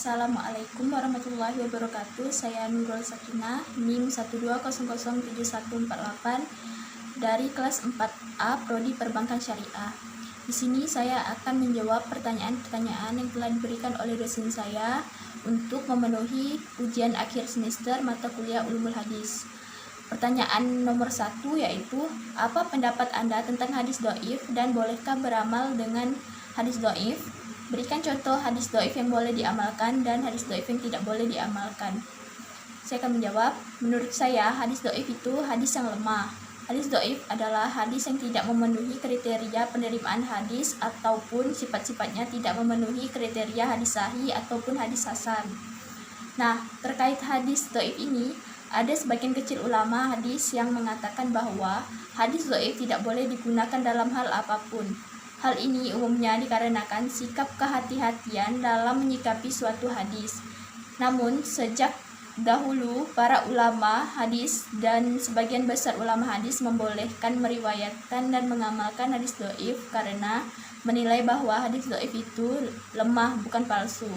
Assalamualaikum warahmatullahi wabarakatuh. Saya Nurul Sakinah, NIM 120007148 dari kelas 4A Prodi Perbankan Syariah. Di sini saya akan menjawab pertanyaan-pertanyaan yang telah diberikan oleh dosen saya untuk memenuhi ujian akhir semester mata kuliah Ulumul Hadis. Pertanyaan nomor 1 yaitu, apa pendapat Anda tentang hadis dhaif dan bolehkah beramal dengan hadis dhaif? Berikan contoh hadis dhaif yang boleh diamalkan dan hadis dhaif yang tidak boleh diamalkan. Saya akan menjawab, menurut saya hadis dhaif itu hadis yang lemah. Hadis dhaif adalah hadis yang tidak memenuhi kriteria penerimaan hadis ataupun sifat-sifatnya tidak memenuhi kriteria hadis sahih ataupun hadis hasan. Nah, terkait hadis dhaif ini, ada sebagian kecil ulama hadis yang mengatakan bahwa hadis dhaif tidak boleh digunakan dalam hal apapun. Hal ini umumnya dikarenakan sikap kehati-hatian dalam menyikapi suatu hadis. Namun, sejak dahulu para ulama hadis dan sebagian besar ulama hadis membolehkan meriwayatkan dan mengamalkan hadis dhaif karena menilai bahwa hadis dhaif itu lemah, bukan palsu.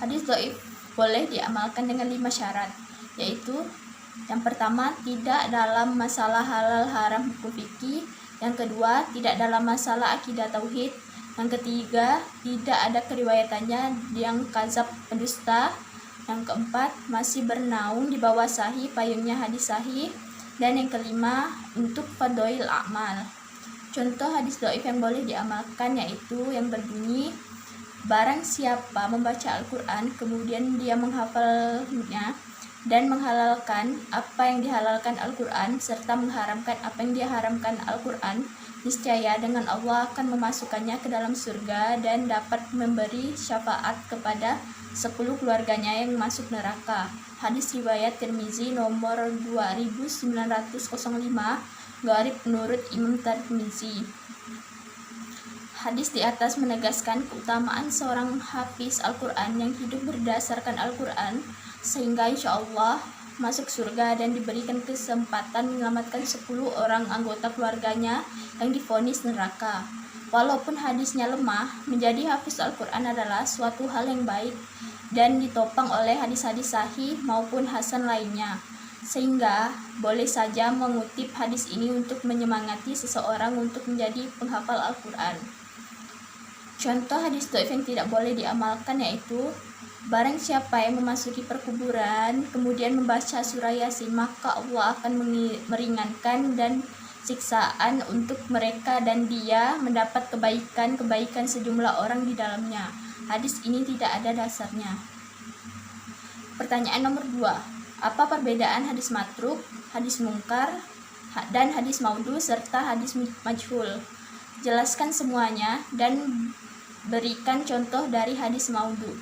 Hadis dhaif boleh diamalkan dengan 5 syarat, yaitu yang pertama, tidak dalam masalah halal haram hukum fikih. Yang kedua, tidak dalam masalah akidah tauhid. Yang ketiga, tidak ada keriwayatannya yang kadzab pendusta. Yang keempat, masih bernaung di bawah sahih payungnya hadis sahih. Dan yang kelima, untuk fadhail amal. Contoh hadis dhaif yang boleh diamalkan yaitu yang berbunyi, barang siapa membaca Al-Quran kemudian dia menghafalnya dan menghalalkan apa yang dihalalkan Al-Quran serta mengharamkan apa yang diharamkan Al-Quran, niscaya dengan Allah akan memasukkannya ke dalam surga dan dapat memberi syafaat kepada 10 keluarganya yang masuk neraka. Hadis riwayat Tirmizi nomor 2905 menurut Imam Tirmizi. Hadis di atas menegaskan keutamaan seorang hafiz Al-Quran yang hidup berdasarkan Al-Quran sehingga insya Allah masuk surga dan diberikan kesempatan menyelamatkan 10 orang anggota keluarganya yang divonis neraka. Walaupun hadisnya lemah, menjadi hafiz Al-Quran adalah suatu hal yang baik dan ditopang oleh hadis-hadis sahih maupun hasan lainnya, sehingga boleh saja mengutip hadis ini untuk menyemangati seseorang untuk menjadi penghafal Al-Quran. Contoh hadis dhaif yang tidak boleh diamalkan yaitu, barang siapa yang memasuki perkuburan kemudian membaca surah Yasin, maka Allah akan meringankan dan siksaan untuk mereka dan dia mendapat kebaikan sejumlah orang di dalamnya. Hadis ini tidak ada dasarnya. Pertanyaan nomor 2. Apa perbedaan hadis matruk, hadis mungkar, dan hadis maudhu serta hadis majhul? Jelaskan semuanya dan berikan contoh dari hadis maudhu.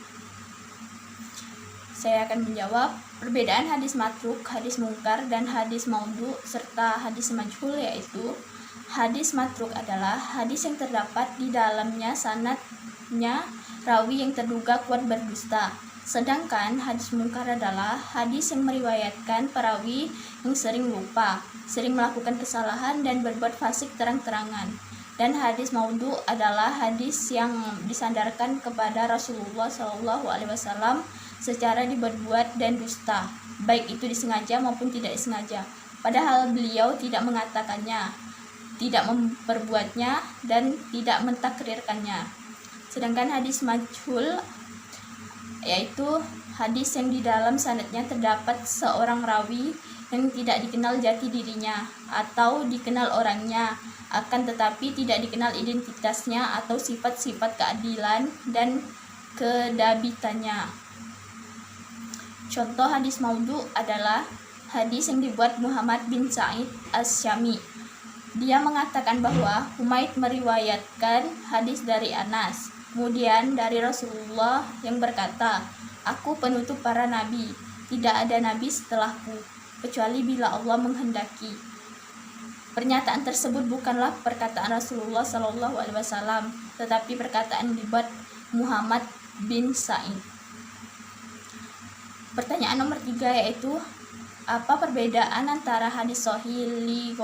Saya akan menjawab, perbedaan hadis matruk, hadis mungkar, dan hadis maudhu serta hadis majhul yaitu, hadis matruk adalah hadis yang terdapat di dalamnya sanadnya rawi yang terduga kuat berdusta. Sedangkan hadis mungkar adalah hadis yang meriwayatkan perawi yang sering lupa, sering melakukan kesalahan dan berbuat fasik terang-terangan. Dan hadis maudhu adalah hadis yang disandarkan kepada Rasulullah SAW secara dibuat-buat dan dusta, baik itu disengaja maupun tidak disengaja, padahal beliau tidak mengatakannya, tidak memperbuatnya, dan tidak mentakrirkannya. Sedangkan hadis majhul yaitu hadis yang di dalam sanadnya terdapat seorang rawi yang tidak dikenal jati dirinya atau dikenal orangnya, akan tetapi tidak dikenal identitasnya atau sifat-sifat keadilan dan kedabitannya. Contoh hadis maudhu adalah hadis yang dibuat Muhammad bin Sa'id Asy-Syami. Dia mengatakan bahwa Humaid meriwayatkan hadis dari Anas, kemudian dari Rasulullah yang berkata, aku penutup para nabi, tidak ada nabi setelahku, kecuali bila Allah menghendaki. Pernyataan tersebut bukanlah perkataan Rasulullah SAW, tetapi perkataan dibuat Muhammad bin Sa'id. Pertanyaan nomor 3 yaitu, apa perbedaan antara hadis sahih li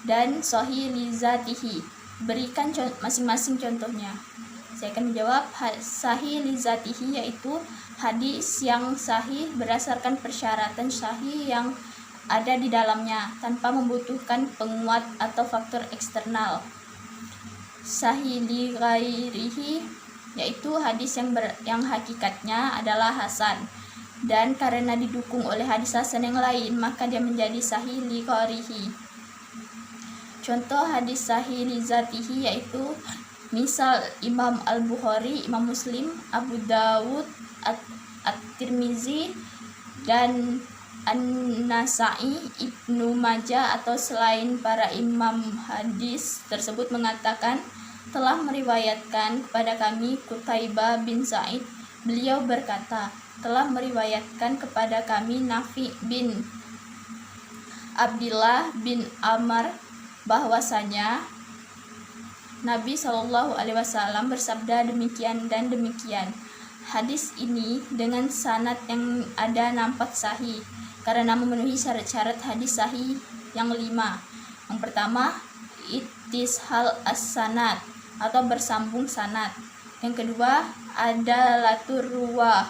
dan sahih li zatihi? Berikan masing-masing contohnya. Saya akan menjawab sahih li zatihi, yaitu hadis yang sahih berdasarkan persyaratan sahih yang ada di dalamnya tanpa membutuhkan penguat atau faktor eksternal. Sahih li ghairihi, yaitu hadis yang hakikatnya adalah hasan, dan karena didukung oleh hadis hasan yang lain maka dia menjadi sahih li ghairihi. Contoh hadis sahih li zatihi yaitu misal Imam Al-Bukhari, Imam Muslim, Abu Dawud, At-Tirmizi, dan An-Nasa'i, Ibnu Majah atau selain para imam hadis tersebut mengatakan telah meriwayatkan kepada kami Qutaibah bin Sa'id, beliau berkata telah meriwayatkan kepada kami Nafi bin Abdullah bin Amr bahwasanya Nabi Shallallahu Alaihi Wasallam bersabda demikian dan demikian. Hadis ini dengan sanad yang ada nampak sahih karena memenuhi syarat-syarat hadis sahih yang 5. Yang pertama, ittishal as-sanad atau bersambung sanad. Yang kedua, adalatur ruwah,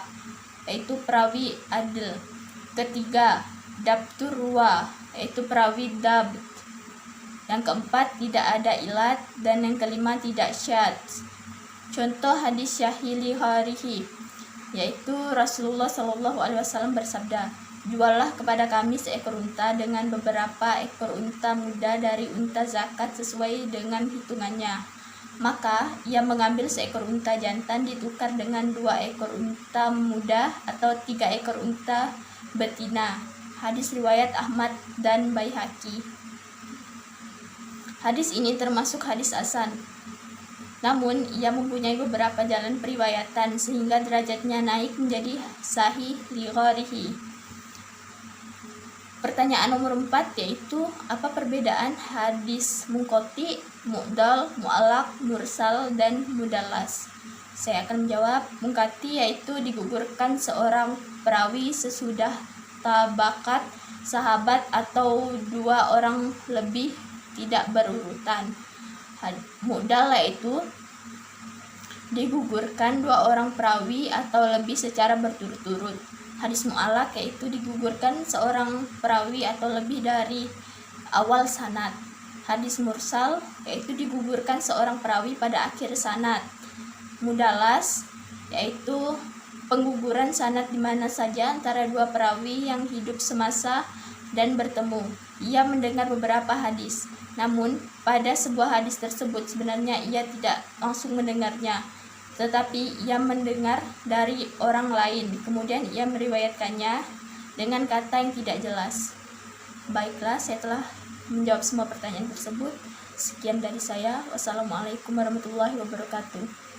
yaitu perawi adil. Ketiga, dabtur ruwah, yaitu perawi dabt. Yang keempat, tidak ada ilat, dan yang kelima, tidak syadz. Contoh hadis sahih li ghairihi, yaitu Rasulullah Shallallahu Alaihi Wasallam bersabda, juallah kepada kami seekor unta dengan beberapa ekor unta muda dari unta zakat sesuai dengan hitungannya. Maka ia mengambil seekor unta jantan ditukar dengan 2 ekor unta muda atau 3 ekor unta betina. Hadis riwayat Ahmad dan Baihaqi. Hadis ini termasuk hadis hasan, namun ia mempunyai beberapa jalan periwayatan sehingga derajatnya naik menjadi sahih li ghairihi. Pertanyaan nomor 4 yaitu apa perbedaan hadis munqati, mu'dal, mu'allaq, mursal, dan mudallas? Saya akan menjawab munqati yaitu digugurkan seorang perawi sesudah tabakat sahabat atau 2 orang lebih tidak berurutan. Mu'dal yaitu digugurkan 2 orang perawi atau lebih secara berturut-turut. Hadis mu'allaq yaitu digugurkan seorang perawi atau lebih dari awal sanad. Hadis mursal yaitu digugurkan seorang perawi pada akhir sanad. Mudallas yaitu pengguguran sanad di mana saja antara 2 perawi yang hidup semasa dan bertemu. Ia mendengar beberapa hadis, namun pada sebuah hadis tersebut sebenarnya ia tidak langsung mendengarnya, tetapi ia mendengar dari orang lain, kemudian ia meriwayatkannya dengan kata yang tidak jelas. Baiklah, saya telah menjawab semua pertanyaan tersebut. Sekian dari saya. Wassalamualaikum warahmatullahi wabarakatuh.